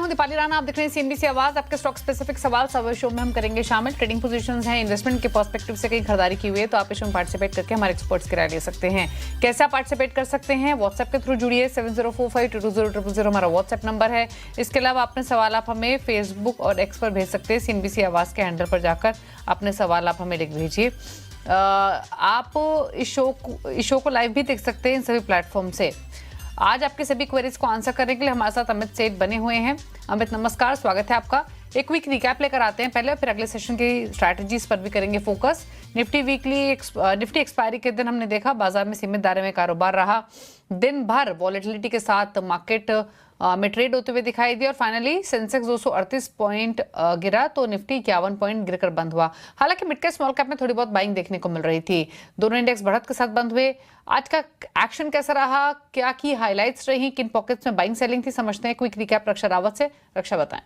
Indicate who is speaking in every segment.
Speaker 1: हूं दीपाली राणा, आप देख रहे हैं सीएनबीसी आवाज। आपके स्टॉक स्पेसिफिक सवाल सब शो में हम करेंगे शामिल। ट्रेडिंग पोजीशंस हैं, इन्वेस्टमेंट के पर्सपेक्टिव से कहीं खरीदारी की हुई है तो आप इसमें पार्टिसिपेट करके हमारे एक्सपर्ट्स की राय ले सकते हैं। कैसे आप पार्टिसिपेट कर सकते हैं? व्हाट्सएप के थ्रू जुड़िए, 7045220000 हमारा व्हाट्सएप नंबर है। इसके अलावा अपने सवाल आप हमें फेसबुक और एक्स पर भेज सकते हैं। सीएनबीसी आवाज के हैंडल पर जाकर अपने सवाल आप हमें लिख भेजिए। आप इस शो को लाइव भी देख सकते हैं इन सभी प्लेटफॉर्म से। आज आपके सभी क्वेरीज को आंसर करने के लिए हमारे साथ अमित सेठ बने हुए हैं। अमित नमस्कार, स्वागत है आपका। एक क्विक रिकैप लेकर आते हैं पहले, फिर अगले सेशन की स्ट्रैटेजीज पर भी करेंगे फोकस। निफ्टी एक्सपायरी के दिन हमने देखा बाजार में सीमित दायरे में कारोबार रहा। दिन भर वॉलेटिलिटी के साथ मार्केट में ट्रेड होते हुए दिखाई दिया और फाइनली सेंसेक्स 238 पॉइंट गिरा तो निफ्टी 51 पॉइंट गिरकर बंद हुआ। हालांकि मिड कैप स्मॉल कैप में थोड़ी बहुत बाइंग देखने को मिल रही थी। दोनों इंडेक्स बढ़त के साथ बंद हुए। आज का एक्शन कैसा रहा, क्या की हाइलाइट्स रही, किन पॉकेट्स में बाइंग सेलिंग थी, समझते हैं। क्विक रिकैप रक्षा रावत से। रक्षा बताएं।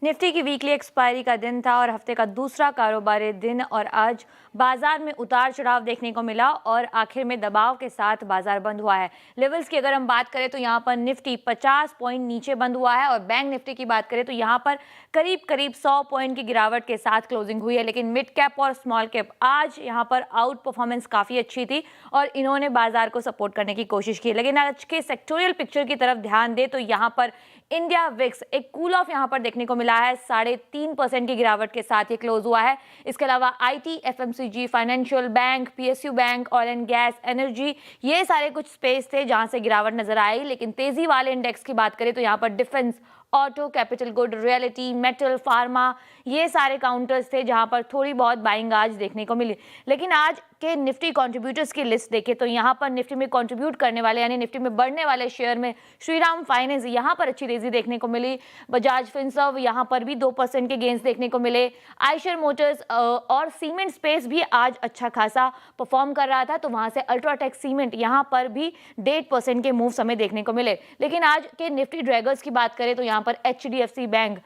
Speaker 2: निफ्टी की वीकली एक्सपायरी का दिन था और हफ्ते का दूसरा कारोबारी दिन, और आज बाजार में उतार चढ़ाव देखने को मिला और आखिर में दबाव के साथ बाजार बंद हुआ है। लेवल्स की अगर हम बात करें तो यहाँ पर निफ्टी 50 पॉइंट नीचे बंद हुआ है और बैंक निफ्टी की बात करें तो यहाँ पर करीब 100 पॉइंट की गिरावट के साथ क्लोजिंग हुई है। लेकिन मिड कैप और स्मॉल कैप आज यहाँ पर आउट परफॉर्मेंस काफ़ी अच्छी थी और इन्होंने बाजार को सपोर्ट करने की कोशिश की। लेकिन आज के सेक्टोरियल पिक्चर की तरफ ध्यान दे तो यहाँ पर इंडिया विक्स एक कूल ऑफ यहाँ पर देखने को मिला है। 3.5% की गिरावट के साथ ये क्लोज हुआ है। इसके अलावा IT, FMCG, financial, bank, PSU bank, oil and gas, energy, ये सारे कुछ स्पेस थे जहां से गिरावट नजर आई। लेकिन तेजी वाले इंडेक्स की बात करें तो यहाँ पर defence, auto, capital good, reality, metal, pharma, ये सारे काउंटर्स थे जहां पर थोड़ी बहुत बाइंग आज देखने को मिली। लेकिन आज के निफ्टी कंट्रीब्यूटर्स की लिस्ट देखें तो यहाँ पर निफ्टी में कंट्रीब्यूट करने वाले यानी निफ्टी में बढ़ने वाले शेयर में श्रीराम फाइनेंस, यहाँ पर अच्छी तेजी देखने को मिली। बजाज फिनसर्व, यहाँ पर भी 2% के गेंस देखने को मिले। आयशर मोटर्स और सीमेंट स्पेस भी आज अच्छा खासा परफॉर्म कर रहा था तो वहां से अल्ट्राटेक सीमेंट, यहाँ पर भी 1.5% के मूव हमें देखने को मिले। लेकिन आज के निफ्टी ड्रैगर्स की बात करें तो यहाँ पर एचडीएफसी बैंक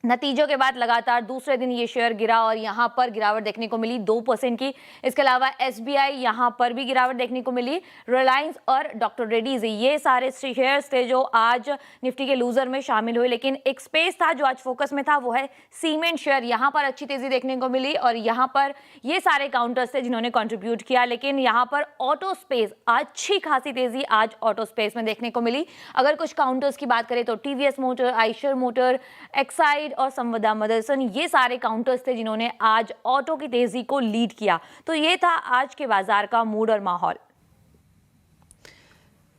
Speaker 2: नतीजों के बाद लगातार दूसरे दिन ये शेयर गिरा और यहाँ पर गिरावट देखने को मिली 2% की। इसके अलावा एसबीआई, यहाँ पर भी गिरावट देखने को मिली। रिलायंस और डॉक्टर रेड्डीज, ये सारे शेयर्स थे जो आज निफ्टी के लूजर में शामिल हुए। लेकिन एक स्पेस था जो आज फोकस में था, वो है सीमेंट शेयर। यहाँ पर अच्छी तेजी देखने को मिली और यहाँ पर ये सारे काउंटर्स थे जिन्होंने कॉन्ट्रीब्यूट किया। लेकिन यहाँ पर ऑटो स्पेस, अच्छी खासी तेजी आज ऑटो स्पेस में देखने को मिली। अगर कुछ काउंटर्स की बात करें तो TVS motor, Eicher motor, Exide और संवदा मदरसन, ये सारे काउंटर्स थे जिन्होंने आज ऑटो की तेजी को लीड किया। तो ये था आज के बाजार का मूड और माहौल।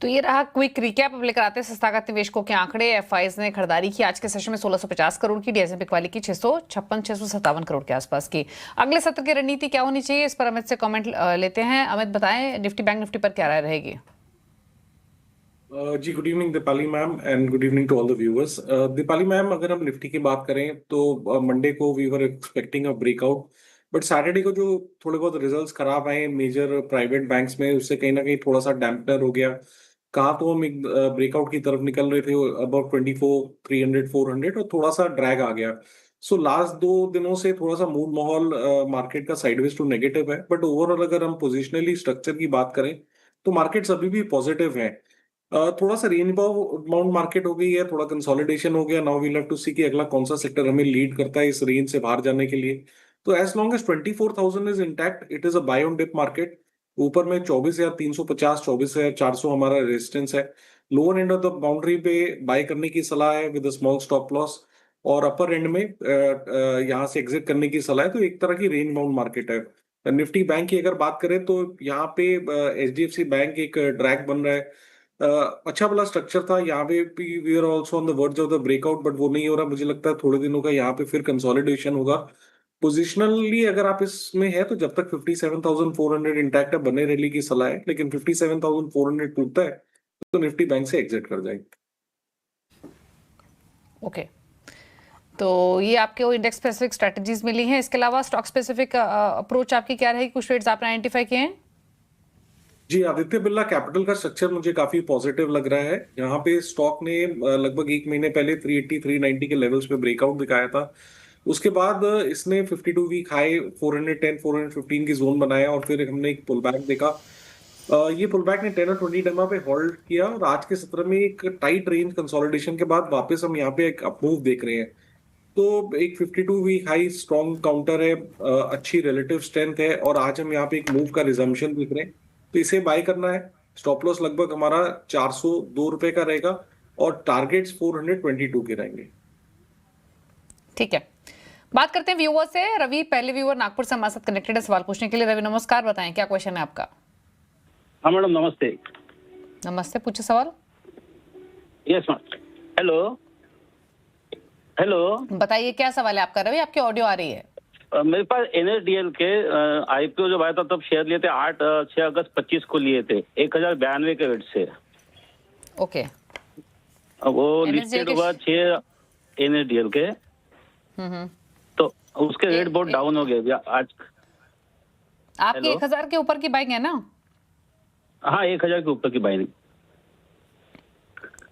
Speaker 1: तो ये रहा क्विक रिकैप। अब लेकर आते हैं संस्थागत निवेशकों के आंकड़े। एफआईज ने खरीदारी की आज के सेशन में 1650 करोड़ की, डीएसएपी वाली की 657 करोड़ के आसपास की। अगले सत्र की रणनीति क्या होनी चाहिए, इस पर अमित से कमेंट लेते हैं। अमित बताएं, निफ्टी बैंक निफ्टी पर क्या राय रहेगी?
Speaker 3: जी, good evening Deepali ma'am and good evening to all the viewers. Deepali ma'am, अगर हम निफ्टी की बात करें तो मंडे को we were expecting a breakout, but Saturday को जो थोड़े बहुत रिजल्ट्स खराब आए मेजर प्राइवेट बैंक्स में, उससे कहीं ना कहीं थोड़ा सा डैम्पनर हो गया। कहाँ तो हम एक ब्रेकआउट की तरफ निकल रहे थे अबाउट 24, 300, 400 और थोड़ा सा ड्रैग आ गया। सो लास्ट 2 दिनों से थोड़ा सा मूड माहौल मार्केट का साइडवेज टू नेगेटिव है, बट ओवरऑल अगर हम पोजिशनली स्ट्रक्चर की बात करें तो मार्केट्स अभी भी पॉजिटिव है। थोड़ा सा रेंज बाउंड मार्केट हो गई है, थोड़ा कंसोलिडेशन हो गया। नाउ वील हैव टू सी कि अगला कौन सा सेक्टर हमें लीड करता है इस रेंज से बाहर जाने के लिए। तो as long as 24,000 is intact, it is a buy on dip market. ऊपर में 24,350, 24,400 हमारा रेजिस्टेंस है। Lower end of the boundary पे बाय करने की सलाह है विद स्मॉल स्टॉप लॉस, और अपर एंड में यहाँ से एग्जिट करने की सलाह है। तो एक तरह की रेंज बाउंड मार्केट है। निफ्टी बैंक की अगर बात करें तो यहाँ पे एचडीएफसी बैंक एक ड्रैग बन रहा है। अच्छा वाला स्ट्रक्चर था यहाँ पे, we are also on the verge of the breakout, but वो नहीं हो रहा। मुझे लगता है थोड़े दिनों का यहाँ पे फिर कंसोलिडेशन होगा। पोजिशनली अगर आप इसमें है तो जब तक 57,400 इंटैक्ट है, बने रैली की सलाह है। लेकिन 57,400 टूटता है तो निफ्टी बैंक से एग्जिट कर जाएंगे।
Speaker 1: ओके, तो ये आपके वो इंडेक्स स्पेसिफिक स्ट्रेटजीज मिली हैं। इसके अलावा स्टॉक स्पेसिफिक अप्रोच आपकी क्या रहेगी? कुछ ट्रेड्स आपने आइडेंटिफाई किए हैं?
Speaker 3: जी, आदित्य बिरला कैपिटल का स्ट्रक्चर मुझे काफी पॉजिटिव लग रहा है। यहाँ पे स्टॉक ने लगभग 1 महीने पहले 380, 390 के लेवल्स पे ब्रेकआउट दिखाया था। उसके बाद इसने 52 वीक हाई 410, 415 की जोन बनाया और फिर हमने एक पुल बैक देखा। ये पुल बैक ने 10 और 20 डेमा पे होल्ड किया और आज के सत्र में एक टाइट रेंज कंसोलिडेशन के बाद वापस हम यहाँ पे एक अपमूव देख रहे हैं। तो एक 52 वीक हाई स्ट्रॉन्ग काउंटर है, अच्छी रिलेटिव स्ट्रेंथ है और आज हम यहाँ पे एक मूव का रिजम्पशन देख रहे हैं, तो इसे बाय करना है। स्टॉप लॉस लगभग हमारा 402 रुपए का रहेगा और टारगेट्स 422 के रहेंगे।
Speaker 1: ठीक है, बात करते हैं व्यूअर से। रवि, पहले व्यूअर नागपुर से हमारे साथ कनेक्टेड है सवाल पूछने के लिए। रवि नमस्कार, बताएं क्या क्वेश्चन है आपका।
Speaker 4: हाँ मैडम नमस्ते।
Speaker 1: नमस्ते, पूछे सवाल।
Speaker 4: Yes ma'am. Hello hello.
Speaker 1: बताइए क्या सवाल है आपका रवि, आपकी ऑडियो आ रही है।
Speaker 4: मेरे पास NSDL के IPO जब आया था तब शेयर लिए थे 6 अगस्त 25 को लिए थे 1092 के रेट से।
Speaker 1: ओके,
Speaker 4: वो
Speaker 1: NSDL
Speaker 4: लिस्टेड
Speaker 1: के
Speaker 4: हुआ 6 NSDL के, तो उसके रेट बहुत डाउन हो गए आज।
Speaker 1: आपकी
Speaker 4: हेलो?
Speaker 1: 1000 के ऊपर की बाइक है ना?
Speaker 4: हाँ 1000 के ऊपर की बाइंग।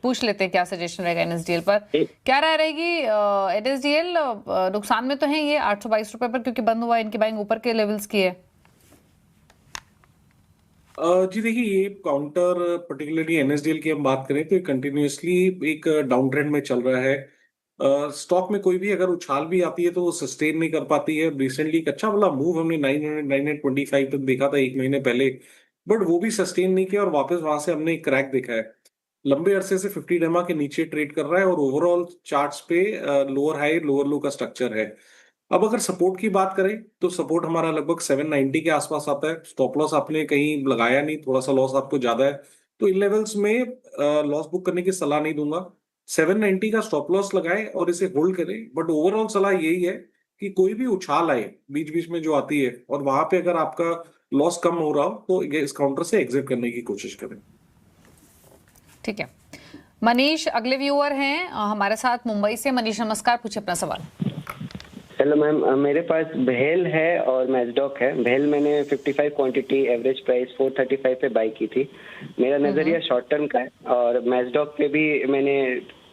Speaker 1: पूछ लेते हैं क्या सजेशन रहेगा NSDL पर। क्या राय रहेगी? NSDL नुकसान में तो है ये 822 रुपए पर, क्योंकि बंद हुआ, इनकी बाइंग ऊपर के लेवल्स की है।
Speaker 3: जी देखिए, ये काउंटर पर्टिकुलरली NSDL की हम बात करें तो कंटिन्यूअसली एक डाउन ट्रेंड में चल रहा है। स्टॉक में कोई भी अगर उछाल भी आती है तो वो सस्टेन नहीं कर पाती है। रिसेंटली एक अच्छा वाला मूव हमने 925 तक देखा था एक महीने पहले, बट वो भी सस्टेन नहीं किया और वापस वहां से हमने एक क्रैक देखा है। लंबे अरसे से 50 डेमा के नीचे ट्रेड कर रहा है और ओवरऑल चार्ट्स पे लोअर हाई लोअर लो का स्ट्रक्चर है। अब अगर सपोर्ट की बात करें तो सपोर्ट हमारा लगभग 790 के आसपास आता है। स्टॉप लॉस आपने कहीं लगाया नहीं, थोड़ा सा लॉस आपको ज्यादा है, तो इन लेवल्स में लॉस बुक करने की सलाह नहीं दूंगा। 790 का स्टॉप लॉस लगाएं और इसे होल्ड करें, बट ओवरऑल सलाह यही है कि कोई भी उछाल आए बीच बीच में जो आती है और वहां पे अगर आपका लॉस कम हो रहा हो तो ये इस काउंटर से एग्जिट करने की कोशिश करें।
Speaker 1: ठीक है, मनीष अगले व्यूअर हैं हमारे साथ मुंबई से। मनीष नमस्कार, पूछे अपना सवाल।
Speaker 5: हेलो मैम, मेरे पास भेल है और मैजडॉक है। भेल मैंने 55 क्वांटिटी एवरेज प्राइस 435 पे बाई की थी। मेरा नजरिया शॉर्ट टर्म का है। और मैजडॉक पे भी मैंने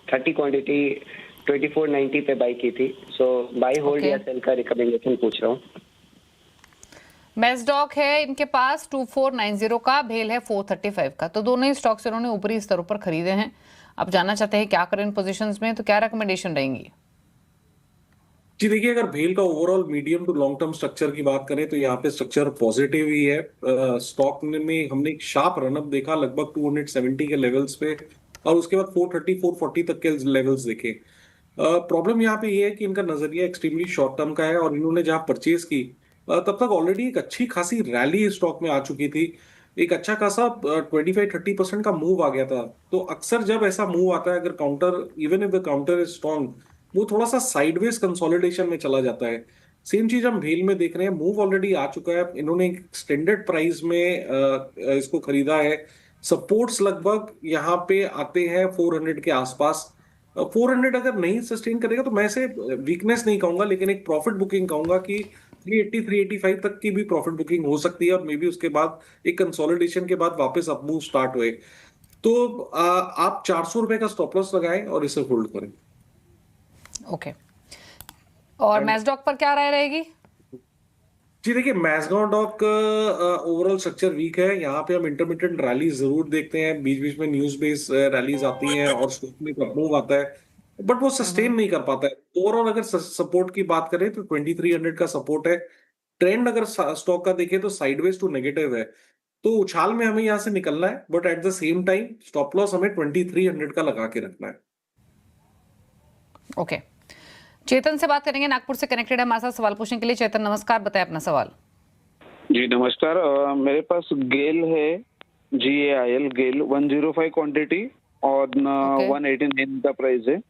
Speaker 5: 30 क्वांटिटी 2490 पे बाई की थी। सो बाई होल्ड या सेल का रिकमेंडेशन पूछ रहा हूँ।
Speaker 1: मैजडॉक है इनके पास 2490 का, भेल है 435 का, तो दोनों ही स्टॉक्स इन्होंने ऊपरी स्तरों पर खरीदे हैं। अब जानना चाहते हैं क्या करें इन पोजीशंस में, तो क्या रिकमेंडेशन रहेंगी?
Speaker 3: जी देखिए, अगर भेल का overall medium to long term structure की बात करें तो यहाँ पे स्ट्रक्चर पॉजिटिव ही है। स्टॉक में हमने एक शार्प रनअप देखा लगभग 270 के लेवल्स पे और उसके बाद 430 440 तक के लेवल्स देखे। प्रॉब्लम यहाँ पे ये है कि इनका नजरिया एक्सट्रीमली शॉर्ट टर्म का है और इन्होंने जहाँ परचेज की तब तक ऑलरेडी एक अच्छी खासी रैली स्टॉक में आ चुकी थी। एक अच्छा खासा 25-30% का मूव आ गया था। तो अक्सर जब ऐसा मूव आता है, अगर counter even if the counter is strong, वो थोड़ा सा साइडवेज कंसोलिडेशन में चला जाता है। सेम चीज हम भेल में देख रहे हैं, मूव ऑलरेडी आ चुका है। इन्होंने एक एक्सटेंडेड प्राइस में इसको खरीदा है। सपोर्ट्स लगभग यहाँ पे आते हैं 400 के आसपास। 400 अगर नहीं सस्टेन करेगा तो मैं इसे वीकनेस नहीं कहूंगा, लेकिन एक प्रॉफिट बुकिंग कहूंगा कि 380 385 तक की भी प्रॉफिट बुकिंग हो सकती है और मे बी उसके बाद एक कंसोलिडेशन के बाद वापस अप मूव स्टार्ट हुए तो आप 400 रुपए का स्टॉप लॉस लगाएं और इसे होल्ड करें।
Speaker 1: ओके, और मैजडॉक पर क्या राय रहेगी?
Speaker 3: जी देखिए, मैजडॉक ओवरऑल स्ट्रक्चर वीक है। यहाँ पे हम इंटरमिटेंट रैली जरूर देखते हैं, बीच बीच में न्यूज बेस्ड रैलीज आती हैं और स्टॉक में मूव आता है, बट वो सस्टेन नहीं कर पाता है। ओवरऑल अगर सपोर्ट की बात करें तो 2300 का सपोर्ट है। ट्रेंड अगर स्टॉक का देखें तो साइडवेज टू नेगेटिव है, तो उछाल में हमें यहाँ से निकलना है, but at the same time stop loss हमें 2300 का लगा के रखना है।
Speaker 1: ओके, चेतन से बात करेंगे, नागपुर से कनेक्टेड है हमारे साथ सवाल पूछने के लिए। चेतन नमस्कार, बताएं अपना सवाल।
Speaker 6: जी नमस्कार। मेरे पास गेल है, GAIL गेल 105 क्वांटिटी और 189 का प्राइस है।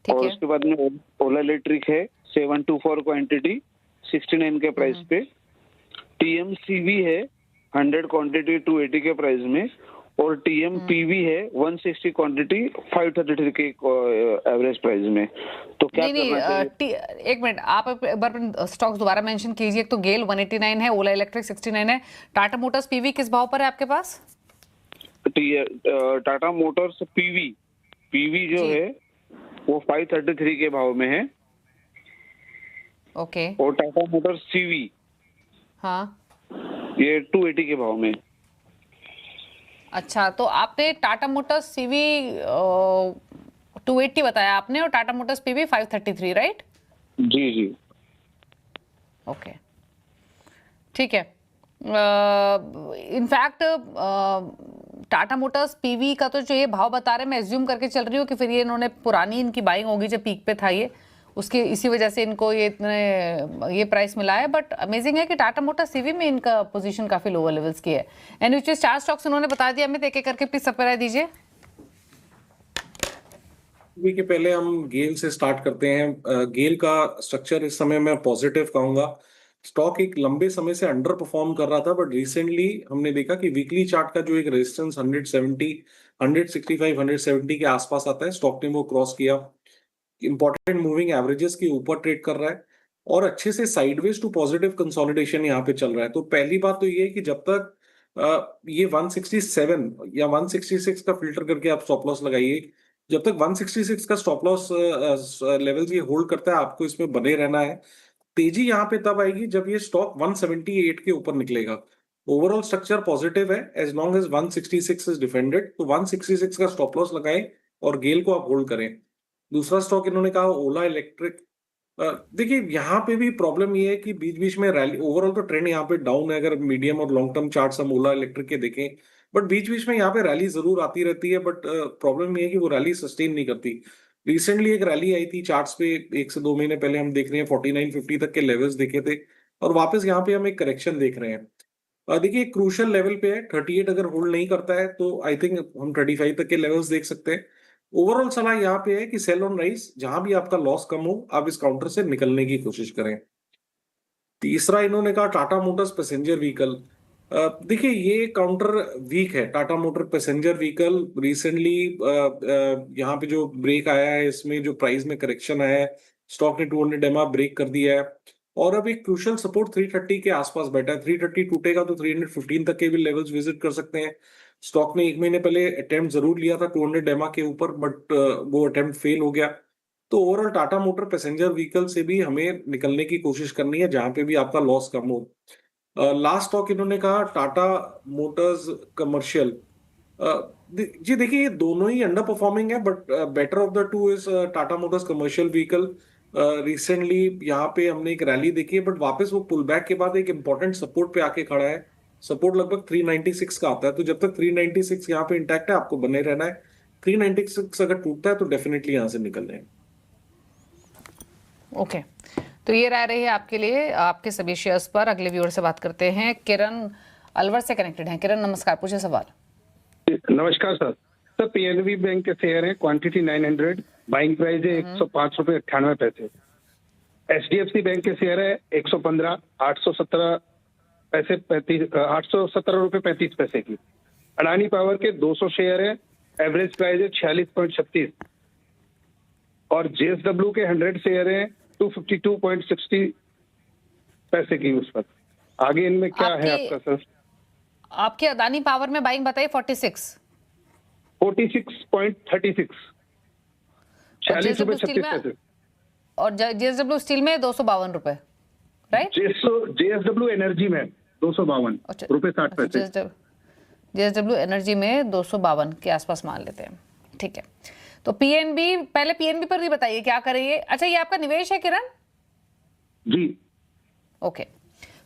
Speaker 6: और उसके बाद में ओला इलेक्ट्रिक है 724 क्वांटिटी 69 के प्राइस पे। TMCV है 100 क्वांटिटी 280 के प्राइस में और TMPV है 160 क्वांटिटी 533 के एवरेज प्राइस में। तो क्या करना चाहिए?
Speaker 1: एक मिनट, आप एक बार स्टॉक्स दोबारा मेंशन कीजिए। तो गेल 189 है, ओला इलेक्ट्रिक 69 है, टाटा मोटर्स PV किस भाव पर है आपके पास?
Speaker 6: टाटा मोटर्स PV जो है वो 533 के भाव में है।
Speaker 1: ओके,
Speaker 6: और टाटा मोटर्स CV
Speaker 1: हाँ
Speaker 6: ये 280 के भाव में।
Speaker 1: अच्छा, तो आपने टाटा मोटर्स सीवी 280 बताया आपने और टाटा मोटर्स पीवी 533, राइट?
Speaker 6: जी जी।
Speaker 1: ओके, ठीक है। इनफैक्ट टाटा मोटर्स पीवी का तो जो ये भाव बता रहे हैं, मैं एज्यूम करके चल रही हूँ कि फिर ये इन्होंने पुरानी इनकी बाइंग होगी जब पीक पे था ये, उसके इसी वजह से इनको ये प्राइस मिला है। बट अमेजिंग है कि टाटा मोटर्स सीवी में इनका पोजीशन काफी लोअर लेवल्स की है। एंड विच 4 स्टॉक्स उन्होंने बता दिया, अमित एक एक करके प्लीज सप्लाई दीजिए।
Speaker 3: के पहले हम गेल से स्टार्ट करते हैं। गेल का स्ट्रक्चर इस समय मैं पॉजिटिव कहूंगा। स्टॉक एक लंबे समय से अंडर परफॉर्म कर रहा था, बट रिसेंटली हमने देखा कि वीकली चार्ट का जो एक रेजिस्टेंस 170, 165, 170 के आसपास आता है, स्टॉक ने वो क्रॉस किया। इंपॉर्टेंट मूविंग एवरेजेस के ऊपर ट्रेड कर रहा है और अच्छे से साइडवेज टू पॉजिटिव कंसोलिडेशन यहाँ पे चल रहा है। तो पहली बात तो ये है कि जब तक ये 167 या 166 का फिल्टर करके आप स्टॉप लॉस लगाइए, जब तक 166 का स्टॉप लॉस लेवल ये होल्ड करता है, आपको इसमें बने रहना है। तेजी यहाँ पे तब आएगी जब ये स्टॉक 178 के ऊपर निकलेगा। ओवरऑल स्ट्रक्चर पॉजिटिव है as long as 166 is defended, तो 166 का स्टॉप लॉस लगाएं और गेल को आप होल्ड करें। दूसरा स्टॉक इन्होंने कहा ओला इलेक्ट्रिक। देखिए यहाँ पे भी प्रॉब्लम ये है कि बीच बीच में रैली, ओवरऑल तो ट्रेंड यहाँ पे डाउन है अगर मीडियम और लॉन्ग टर्म चार्ट हम ओला इलेक्ट्रिक के देखें, बट बीच बीच में यहाँ पे रैली जरूर आती रहती है। बट प्रॉब्लम ये है कि वो रैली सस्टेन नहीं करती। रिसेंटली एक रैली आई थी चार्ट्स पे, 1 से 2 महीने पहले हम देख रहे हैं 49-50 तक के लेवल्स देखे थे, और वापस यहाँ पे हम एक करेक्शन देख रहे हैं। देखिए क्रूशियल लेवल पे है 38, अगर होल्ड नहीं करता है तो आई थिंक हम 35 तक के लेवल्स देख सकते हैं। ओवरऑल सलाह यहाँ पे है कि सेल ऑन राइज, जहां भी आपका लॉस कम हो आप इस काउंटर से निकलने की कोशिश करें। तीसरा इन्होंने कहा टाटा मोटर्स पैसेंजर व्हीकल। देखिए ये काउंटर वीक है। Tata motor passenger vehicle recently यहाँ पे जो ब्रेक आया है, इसमें जो प्राइस में करेक्शन आया है, स्टॉक ने 200 एमआ ब्रेक कर दिया है और अब एक क्रूशियल सपोर्ट 330 के आसपास बैठा है। 330 टूटेगा तो 315 तक के भी लेवल्स विजिट कर सकते हैं। स्टॉक ने 1 महीने पहले अटेम्प्ट जरूर लिया था 200 एमआ के ऊपर, बट वो अटेम्प्ट फेल हो गया। तो overall Tata motor passenger vehicle से भी हमें निकलने की कोशिश करनी है जहां पे भी आपका लॉस कम हो। लास्ट स्टॉक इन्होंने कहा टाटा मोटर्स कमर्शियल। जी देखिए ये दोनों ही अंडर परफॉर्मिंग है, but better of the two is Tata Motors commercial vehicle. Recently यहाँ पे हमने एक रैली देखी है, बट वापस वो पुल बैक के बाद एक इंपॉर्टेंट सपोर्ट पे आके खड़ा है। सपोर्ट लगभग 396 का आता है, तो जब तक 396 यहाँ पे इंटैक्ट है आपको बने रहना है। 396 अगर टूटता है तो डेफिनेटली यहाँ से निकलना है।
Speaker 1: ओके, तो ये राय रही है आपके लिए आपके सभी शेयर्स पर। अगले व्यूअर से बात करते हैं, किरण अलवर से कनेक्टेड हैं। किरण नमस्कार, पूछे सवाल।
Speaker 7: नमस्कार सर। सर पीएनबी बैंक के शेयर है, क्वांटिटी 900, बाइंग प्राइस है 105 रुपए 98 पैसे। एचडीएफसी बैंक के शेयर है 115, 817 पैसे 817 रुपए 35 पैसे की। अडानी पावर के 200 शेयर है, एवरेज प्राइस है 46.36 और जेएसडब्ल्यू के 100 शेयर है 252.60 पैसे की उस पर। आगे इनमें क्या है आपका सर?
Speaker 1: आपके अदानी पावर में बाइंग बताइए 46,
Speaker 7: 46.36, 46 रुपए 36 पैसे।
Speaker 1: और जेएसडब्ल्यू स्टील में 252 रुपए, राइट?
Speaker 7: जेएसडब्ल्यू एनर्जी में 252 रुपए 60 पैसे।
Speaker 1: जेएसडब्ल्यू एनर्जी में 252 के आसपास मान लेते हैं, ठीक है। तो पीएनबी, पहले पीएनबी पर भी बताइए क्या करेंगे। अच्छा, ये आपका निवेश है किरण?
Speaker 7: जी
Speaker 1: ओके,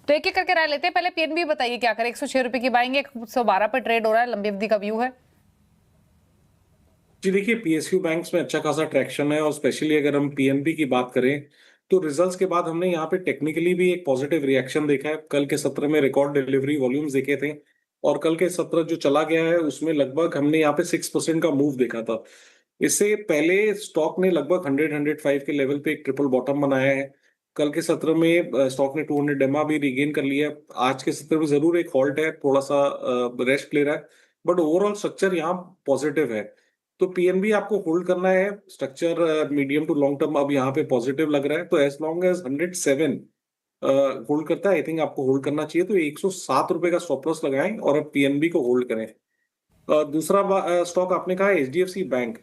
Speaker 1: तो एक एक करके राय लेते हैं। पहले पीएनबी बताइए क्या करें। 106 रुपए की बाइंग, 112 पर ट्रेड हो रहा है, लंबी अवधि का व्यू है।
Speaker 3: जी देखिए पीएसयू बैंक्स में अच्छा खासा ट्रैक्शन है, और स्पेशली अगर हम पीएनबी की बात करें तो रिजल्ट्स के बाद हमने यहाँ पे टेक्निकली भी एक पॉजिटिव रिएक्शन देखा है। कल के सत्र में रिकॉर्ड डिलीवरी वॉल्यूम्स देखे थे, और कल के सत्र जो चला गया है उसमें लगभग हमने यहाँ पे 6% का मूव देखा था। इससे पहले स्टॉक ने लगभग 100-105 के लेवल पे एक ट्रिपल बॉटम बनाया है। कल के सत्र में स्टॉक ने 200 एमआ भी रिगेन कर लिया। आज के सत्र में जरूर एक हॉल्ट है, थोड़ा सा रेस्ट ले रहा है, बट ओवरऑल स्ट्रक्चर यहाँ पॉजिटिव है। तो पीएनबी आपको होल्ड करना है। Structure medium to long term अब यहाँ पे पॉजिटिव लग रहा है, तो एज लॉन्ग एज 107 होल्ड करता है, आई थिंक आपको होल्ड करना चाहिए। तो 107 रुपए का स्टॉप लॉस लगाएं और अब पीएनबी को होल्ड करें। दूसरा स्टॉक आपने कहा एचडीएफसी बैंक।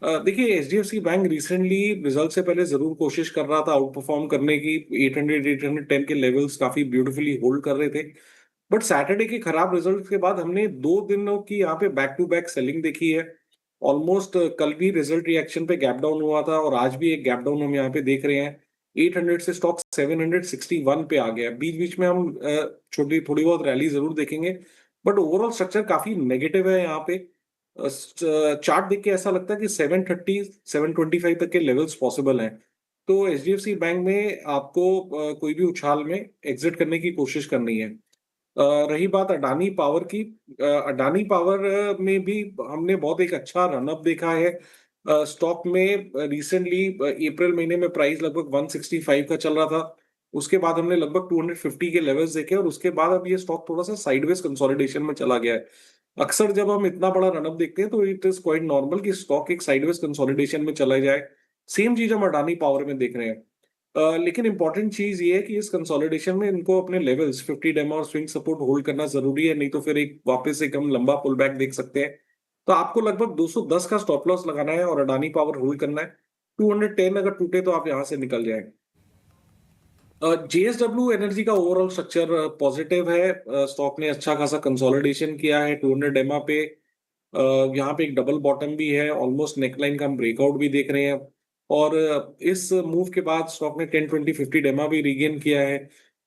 Speaker 3: देखिए एचडीएफसी बैंक रिसेंटली रिजल्ट से पहले जरूर कोशिश कर रहा था आउट परफॉर्म करने की। 800-810 के लेवल्स काफी ब्यूटीफुली होल्ड कर रहे थे, बट सैटरडे के खराब रिजल्ट के बाद हमने 2 दिनों की यहाँ पे बैक टू बैक सेलिंग देखी है। ऑलमोस्ट कल भी रिजल्ट रिएक्शन पे गैप डाउन हुआ था और आज भी एक गैप डाउन हम यहाँ पे देख रहे हैं। 800 से स्टॉक 761 पे आ गया। बीच बीच में हम छोटी थोड़ी बहुत रैली जरूर देखेंगे, बट ओवरऑल स्ट्रक्चर काफी नेगेटिव है यहाँ पे। चार्ट देख के ऐसा लगता है कि 730 725 तक के लेवल्स पॉसिबल हैं। तो एचडीएफसी बैंक में आपको कोई भी उछाल में एग्जिट करने की कोशिश करनी है। रही बात अडानी पावर की, अडानी पावर में भी हमने बहुत एक अच्छा रनअप देखा है। स्टॉक में रिसेंटली अप्रैल महीने में प्राइस लगभग 165 का चल रहा था। उसके बाद हमने लगभग 250 के लेवल्स देखे और उसके बाद अब ये स्टॉक थोड़ा सा साइडवेज कंसोलिडेशन में चला गया है। अक्सर जब हम इतना बड़ा रनअप देखते हैं तो इट इज क्वाइट नॉर्मल कि स्टॉक एक साइडवेज कंसोलिडेशन में चला जाए। सेम चीज हम अडानी पावर में देख रहे हैं। लेकिन इंपॉर्टेंट चीज ये है कि इस कंसोलिडेशन में इनको अपने लेवल्स 50 डेमो और स्विंग सपोर्ट होल्ड करना जरूरी है, नहीं तो फिर एक वापस एक हम लंबा पुल बैक देख सकते हैं। तो आपको लगभग 210 का स्टॉप लॉस लगाना है और अडानी पावर होल्ड करना है। 210 अगर टूटे तो आप यहां से निकल जाएं। जेएसडब्ल्यू एनर्जी का ओवरऑल स्ट्रक्चर पॉजिटिव है। स्टॉक ने अच्छा खासा कंसोलिडेशन किया है 200 डेमा पे। यहाँ पे एक डबल बॉटम भी है, ऑलमोस्ट नेकलाइन का हम ब्रेकआउट भी देख रहे हैं। और इस मूव के बाद स्टॉक ने 10 20 50 डेमा भी रीगेन किया है।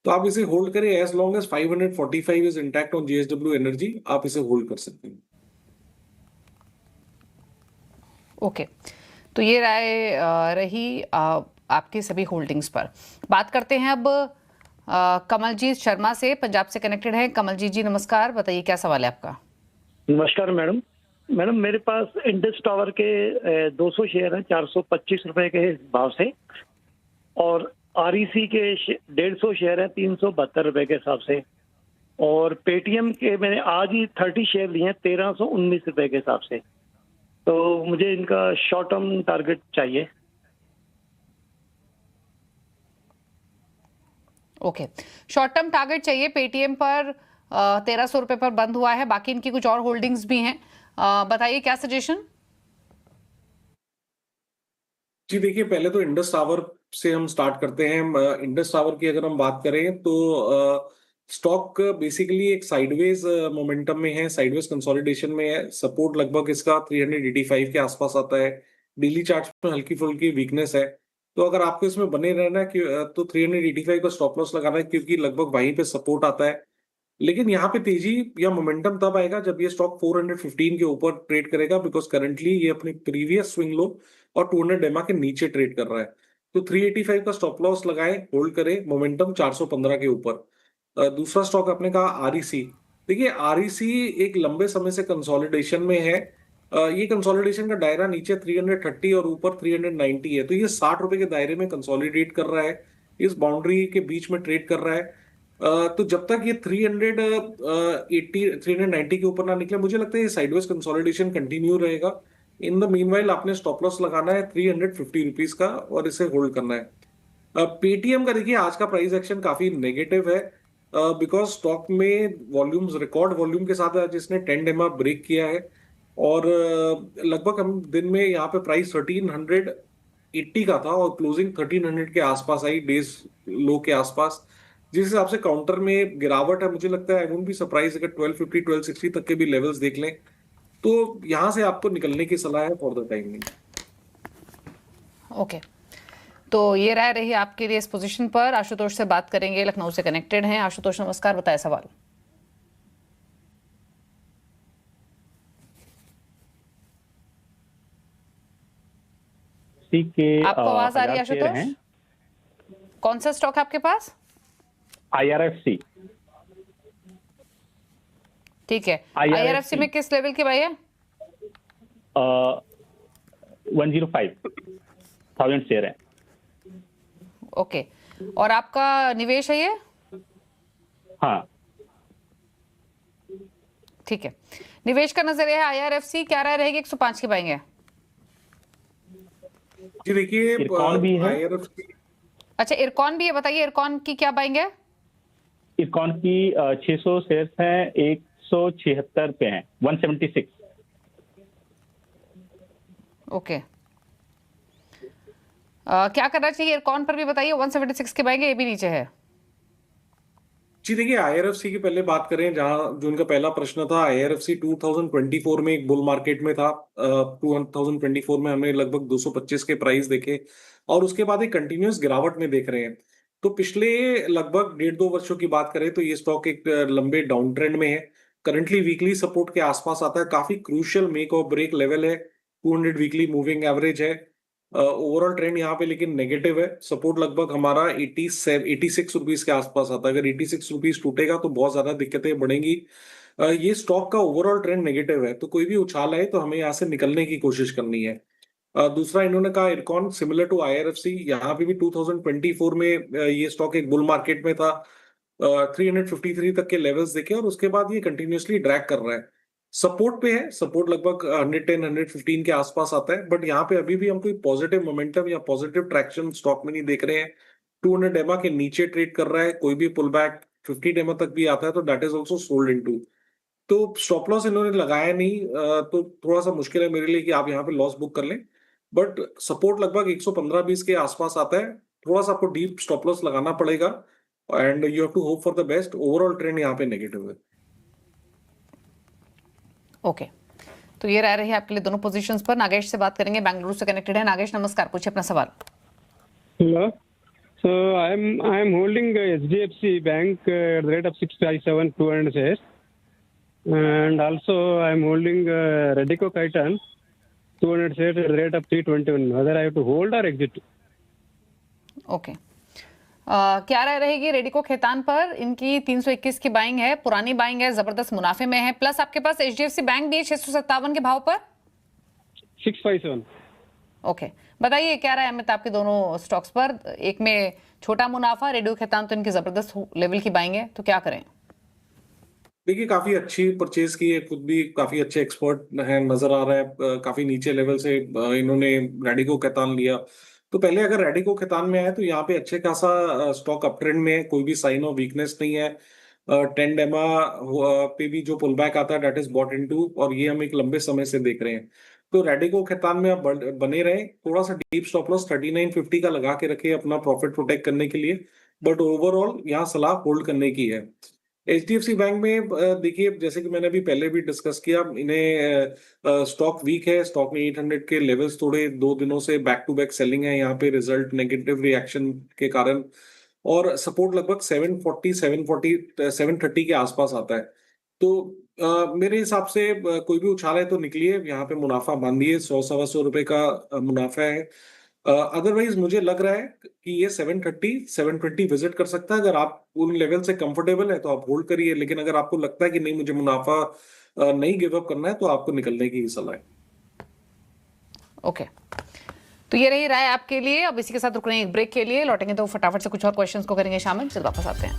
Speaker 3: तो आप इसे होल्ड करें as long as 545 is intact on JSW Energy, आप इसे होल्ड कर सकते हैं।
Speaker 1: ओके, तो ये राय रही आपकी सभी होल्डिंग्स पर। बात करते हैं अब कमलजीत शर्मा से, पंजाब से कनेक्टेड है। कमलजीत जी नमस्कार, बताइए क्या सवाल है आपका।
Speaker 8: नमस्कार मैडम। मैडम मेरे पास इंडस टावर के 200 शेयर हैं 425 रुपए के भाव से, और आरईसी के 150 शेयर हैं 372 रुपए के हिसाब से, और पेटीएम के मैंने आज ही 30 शेयर लिए हैं 1319 रुपए के हिसाब से। तो मुझे इनका शॉर्ट टर्म टारगेट चाहिए।
Speaker 1: ओके, शॉर्ट टर्म टारगेट चाहिए। पेटीएम पर 1300 रुपए पर बंद हुआ है, बाकी इनकी कुछ और होल्डिंग्स भी हैं। बताइए क्या सजेशन।
Speaker 3: जी देखिए, पहले तो इंडस टावर से हम स्टार्ट करते हैं। इंडस टावर की अगर हम बात करें तो स्टॉक बेसिकली एक साइडवेज मोमेंटम में है, साइडवेज कंसोलिडेशन में है। सपोर्ट लगभग इसका 385 के आसपास आता है। डेली चार्ट्स में हल्की फुल्की वीकनेस है। तो अगर आपको इसमें बने रहना है तो 385 का स्टॉप लॉस लगाना है, क्योंकि लगभग वहीं पे सपोर्ट आता है। लेकिन यहाँ पे तेजी या मोमेंटम तब आएगा जब ये स्टॉक 415 के ऊपर ट्रेड करेगा, बिकॉज करंटली ये अपनी प्रीवियस स्विंग लो और 200 डेमा के नीचे ट्रेड कर रहा है। तो 385 का स्टॉप लॉस लगाएं, होल्ड करें, मोमेंटम 415 के ऊपर। दूसरा स्टॉक आपने कहा आरईसी। देखिए आरईसी एक लंबे समय से कंसोलिडेशन में है। ये कंसोलिडेशन का दायरा नीचे 330 और ऊपर 390 है, तो ये 60 रुपए के दायरे में कंसोलिडेट कर रहा है, इस बाउंड्री के बीच में ट्रेड कर रहा है। तो जब तक ये 390 के ऊपर ना निकले, मुझे लगता है ये साइडवेज कंसोलिडेशन कंटिन्यू रहेगा। इन द मीनवाइल आपने स्टॉप लॉस लगाना है 350 रुपीज का और इसे होल्ड करना है। पेटीएम का देखिए आज का प्राइस एक्शन काफी नेगेटिव है, बिकॉज स्टॉक में वॉल्यूम्स रिकॉर्ड वॉल्यूम के साथ आज इसने 10 डेमा ब्रेक किया है। और लगभग हम दिन में यहाँ पे प्राइस 1380 का था और क्लोजिंग 1300 के आसपास आई, डेज लो के आसपास। जिस हिसाब से काउंटर में गिरावट है, मुझे लगता है आई वुडंट बी सरप्राइज अगर 1250 1260 तक के भी लेवल्स देख लें, तो यहां से आपको निकलने की सलाह है फॉर द टाइम में।
Speaker 1: ओके, तो ये राय रही आपके लिए इस पोजीशन पर। आशुतोष से बात करेंगे, लखनऊ से कनेक्टेड हैं। आशुतोष नमस्कार, बताएं सवाल। आपको आवाज आ रही है आशुतोष? कौन सा स्टॉक है आपके पास?
Speaker 9: IRFC।
Speaker 1: ठीक है, IRFC में किस लेवल की बाई है?
Speaker 9: 105,000 शेयर है।
Speaker 1: ओके, और आपका निवेश है ये?
Speaker 9: हाँ
Speaker 1: ठीक है, निवेश का नजरिया है IRFC, क्या राय रहेगी? 105 की पाएंगे?
Speaker 3: जी देखिए,
Speaker 9: इरकॉन भी है।
Speaker 3: IRFC,
Speaker 1: अच्छा इरकॉन भी है, बताइए इरकॉन की क्या पाएंगे?
Speaker 9: इरकॉन की 600 शेयर हैं, 176 पे हैं, 176।
Speaker 1: ओके, क्या करना चाहिए इरकॉन पर भी बताइए? 176 के पाएंगे, ये भी नीचे है।
Speaker 3: जी देखिए, आईआरएफसी की पहले बात करें, जहां जो उनका पहला प्रश्न था, आईआरएफसी 2024 में एक बुल मार्केट में था। 2024 में हमने लगभग 225 के प्राइस देखे और उसके बाद एक कंटिन्यूअस गिरावट में देख रहे हैं। तो पिछले लगभग 1.5-2 वर्षों की बात करें तो ये स्टॉक एक लंबे डाउन ट्रेंड में है। करंटली वीकली सपोर्ट के आसपास आता है, काफी क्रूशियल मेक और ब्रेक लेवल है, 200 वीकली मूविंग एवरेज है। ओवरऑल ट्रेंड यहाँ पे लेकिन नेगेटिव है। सपोर्ट लगभग हमारा 86 रुपीज के आसपास आता है। अगर 86 रुपीज टूटेगा तो बहुत ज्यादा दिक्कतें बढ़ेंगी। ये स्टॉक का ओवरऑल ट्रेंड नेगेटिव है, तो कोई भी उछाल आए तो हमें यहाँ से निकलने की कोशिश करनी है। दूसरा इन्होंने कहा इरकॉन सिमिलर टू आईआरएफसी, यहाँ पे भी 2024 में ये स्टॉक एक बुल मार्केट में था। 353 तक के लेवल्स देखे और उसके बाद ये कंटिन्यूअसली ड्रैग कर रहा है। सपोर्ट पे है, सपोर्ट लगभग 110 115 के आसपास आता है, बट यहाँ पे अभी भी हम कोई पॉजिटिव मोमेंटम या पॉजिटिव ट्रैक्शन स्टॉक में नहीं देख रहे हैं। 200 एमआ के नीचे ट्रेड कर रहा है, कोई भी पुल बैक 50 एमआ तक भी आता है तो that is also sold into. तो स्टॉप लॉस इन्होंने लगाया नहीं, तो थोड़ा सा मुश्किल है मेरे लिए कि आप यहाँ पे लॉस बुक कर लें। बट सपोर्ट लगभग 115-20 के आसपास आता है। थोड़ा सा आपको डीप स्टॉप लॉस लगाना पड़ेगा and you have to hope for the best. Overall trend यहाँ पे नेगेटिव है।
Speaker 1: ओके, तो ये राय रही आपके लिए दोनों पोजीशंस पर। नागेश से बात करेंगे, बेंगलुरु से कनेक्टेड है। नागेश नमस्कार, पूछिए अपना सवाल।
Speaker 10: Hello. So I am holding HDFC Bank at the rate of 657 200 shares, and also I am holding Radico Khaitan 200 shares at the rate of 321. Whether I have to hold or exit?
Speaker 1: Okay, क्या राय रहेगी रेडिको खैतान पर? इनकी 321 की buying है, पुरानी buying है, जबरदस्त मुनाफे में है, प्लस आपके पास एचडीएफसी बैंक भी है 657 के भाव पर।
Speaker 10: 657.
Speaker 1: ओके, बताइए क्या राय अमित आपके दोनों स्टॉक्स पर? एक में छोटा मुनाफा, रेडिको खैतान तो इनकी जबरदस्त लेवल की बाइंग है, तो क्या करें?
Speaker 3: देखिए, काफी अच्छी परचेज की है, खुद भी काफी अच्छे एक्सपर्ट है, नजर आ रहा है। काफी नीचे लेवल से इन्होंने रेडिको खैतान लिया। तो पहले अगर रेडिको खैतान में आए तो यहाँ पे अच्छे खासा स्टॉक अप ट्रेंड में है, कोई भी साइन ऑफ वीकनेस नहीं है। 10 एमआ पे भी जो पुल बैक आता है दैट इज बॉट इनटू, और ये हम एक लंबे समय से देख रहे हैं। तो रेडिको खैतान में आप बने रहे, थोड़ा सा डीप स्टॉप लॉस 3950 का लगा के रखे अपना प्रॉफिट प्रोटेक्ट करने के लिए, बट ओवरऑल यहाँ सलाह होल्ड करने की है। एचडीएफसी बैंक में देखिए, जैसे कि मैंने अभी पहले भी डिस्कस किया, इन्हें स्टॉक वीक है। स्टॉक ने 800 के लेवल्स तोड़े, 2 दिनों से बैक टू बैक सेलिंग है यहाँ पे, रिजल्ट नेगेटिव रिएक्शन के कारण। और सपोर्ट लगभग 730 के आसपास आता है। तो मेरे हिसाब से कोई भी उछाल है तो निकलिए, यहाँ पे मुनाफा बांधिए, 100-125 रुपए का मुनाफा है। अदरवाइज मुझे लग रहा है कि ये 730-720 विजिट कर सकता है। अगर आप उन लेवल से कंफर्टेबल है तो आप होल्ड करिए, लेकिन अगर आपको लगता है कि नहीं मुझे मुनाफा नहीं गिव अप करना है तो आपको निकलने की सलाह है।
Speaker 1: ओके, तो ये रही राय आपके लिए। अब इसी के साथ रुक रहे हैं एक ब्रेक के लिए, लौटेंगे तो फटाफट से कुछ और क्वेश्चंस को करेंगे शामिल, फिर वापस आते हैं।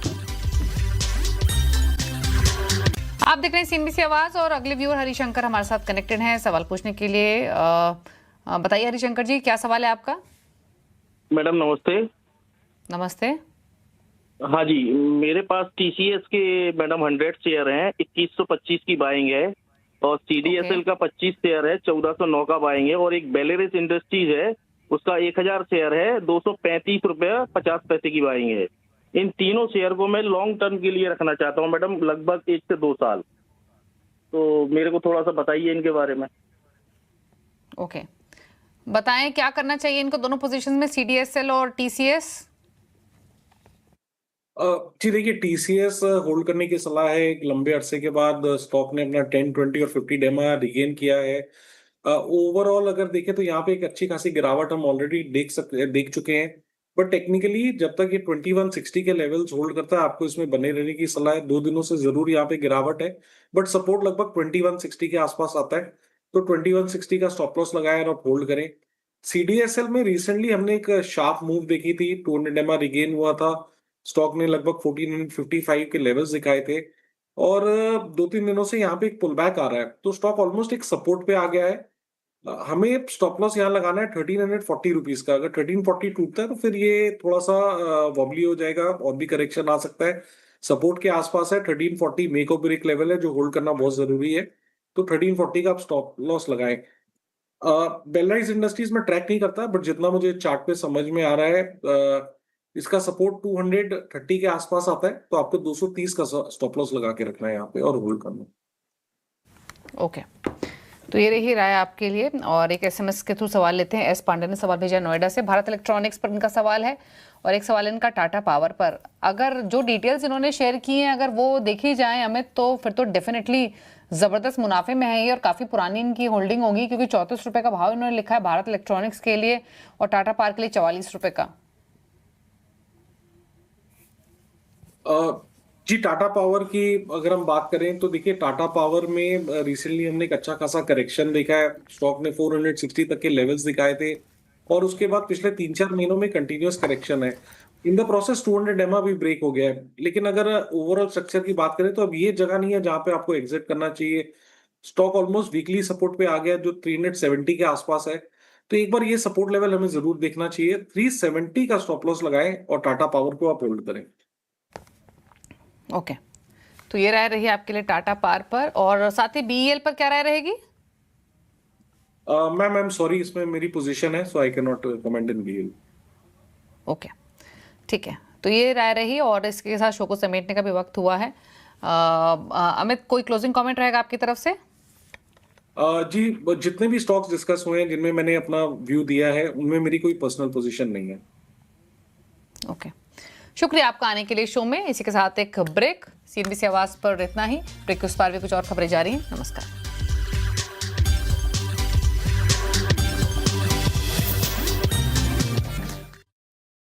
Speaker 1: आप देख रहे हैं सीएनबीसी आवाज और अगले व्यूअर हरिशंकर हमारे साथ कनेक्टेड हैं सवाल पूछने के लिए। बताइए हरिशंकर जी, क्या सवाल है आपका?
Speaker 4: मैडम नमस्ते।
Speaker 1: नमस्ते।
Speaker 4: हाँ जी, मेरे पास टीसीएस के मैडम 100 शेयर हैं, 2125 की बाइंग है, और सीडीएसएल का 25 शेयर है, 1409 का बाइंग है, और एक बेलेरिस इंडस्ट्रीज है, उसका 1000 शेयर है, 235 रुपये 50 पैसे की बाइंग है। इन तीनों शेयर को मैं लॉन्ग टर्म के लिए रखना चाहता हूँ मैडम, लगभग 1 से 2 साल। तो मेरे को थोड़ा सा बताइए इनके बारे में।
Speaker 1: ओके, बताएं क्या करना चाहिए इनको दोनों पोजीशन में, सीडीएसएल और टीसीएस?
Speaker 3: जी देखिए, टीसीएस होल्ड करने की सलाह है। एक लंबे अरसे के बाद स्टॉक ने अपना 10, 20 और 50 डेमा रिगेन किया है। ओवरऑल अगर देखें तो यहाँ पे एक अच्छी खासी गिरावट हम ऑलरेडी देख चुके हैं, बट टेक्निकली जब तक ये 2160 के लेवल्स होल्ड करता है आपको इसमें बने रहने की सलाह है। 2 दिनों से जरूर यहाँ पे गिरावट है, बट सपोर्ट लगभग 2160 के आसपास आता है, तो 2160 का स्टॉप लॉस लगाएं और होल्ड करें। सीडीएसएल में रिसेंटली हमने एक शार्प मूव देखी थी, 200 डेमा रिगेन हुआ था, स्टॉक ने लगभग 1455 के लेवल्स दिखाए थे, और 2-3 दिनों से यहाँ पे एक पुल बैक आ रहा है, तो स्टॉक ऑलमोस्ट एक सपोर्ट पे आ गया है। हमें स्टॉप लॉस यहाँ लगाना है 1340 रुपीज का। अगर 1340 टूटता है तो फिर ये थोड़ा सा वॉबली हो जाएगा और भी करेक्शन आ सकता है। सपोर्ट के आसपास है 1340, मेक और ब्रेक लेवल है जो होल्ड करना बहुत जरूरी है, तो 1340 का आप स्टॉप लॉस लगाएं। बेलराइज इंडस्ट्रीज में ट्रैक नहीं करता, बट जितना मुझे चार्ट पे समझ में आ रहा है इसका सपोर्ट 230 के आसपास आता है, तो आपको 230 का स्टॉप लॉस लगा के रखना है यहाँ पे और होल्ड करना।
Speaker 1: ओके, तो ये रही राय आपके लिए। और एक एसएमएस के थ्रू सवाल लेते हैं। एस पांडे ने सवाल भेजा नोएडा से। भारत इलेक्ट्रॉनिक्स पर इनका सवाल है और एक सवाल इनका टाटा पावर पर। अगर जो डिटेल्स इन्होंने शेयर की हैं अगर वो देखी जाए अमित, तो फिर तो डेफिनेटली जबरदस्त मुनाफे में है ये और काफी पुरानी इनकी होल्डिंग होगी, क्योंकि 34 रुपए का भाव इन्होंने लिखा है भारत इलेक्ट्रॉनिक्स के लिए और टाटा पावर के लिए 44 रुपए का।
Speaker 3: जी, टाटा पावर की अगर हम बात करें तो देखिए, टाटा पावर में रिसेंटली हमने एक अच्छा खासा करेक्शन देखा है। स्टॉक ने 460 तक के लेवल्स दिखाए थे और उसके बाद पिछले 3-4 महीनों में कंटिन्यूअस करेक्शन है। इन द प्रोसेस 200 एमआ भी ब्रेक हो गया है। लेकिन अगर ओवरऑल स्ट्रक्चर की बात करें तो अब ये जगह नहीं है जहां पे आपको एग्जिट करना चाहिए। स्टॉक ऑलमोस्ट वीकली सपोर्ट पे आ गया जो 370 के आसपास है, तो एक बार ये सपोर्ट लेवल हमें जरूर देखना चाहिए। 370 का स्टॉप लॉस लगाएं और टाटा पावर को आप होल्ड करें।
Speaker 1: ओके, तो ये राय रही आपके लिए टाटा पावर पर। और साथ ही बीईएल पर क्या राय रहेगी?
Speaker 3: मैम, आई एम सॉरी, इसमें मेरी पोजीशन है, so I can not comment in BEL.
Speaker 1: Okay, ठीक है, तो ये राय रही और इसके साथ शो को समेटने का भी वक्त हुआ है। अमित, कोई क्लोजिंग कमेंट रहेगा आपकी तरफ से?
Speaker 3: जी, जितने भी स्टॉक्स डिस्कस हुए हैं जिनमें मैंने अपना व्यू दिया है उनमें मेरी कोई पर्सनल पोजीशन नहीं है।
Speaker 1: ओके, शुक्रिया आपका आने के लिए शो में। इसी के साथ एक ब्रेक। सीएनबीसी आवाज पर इतना ही। ब्रेक के उस पार भी कुछ और खबरें जारी हैं। नमस्कार।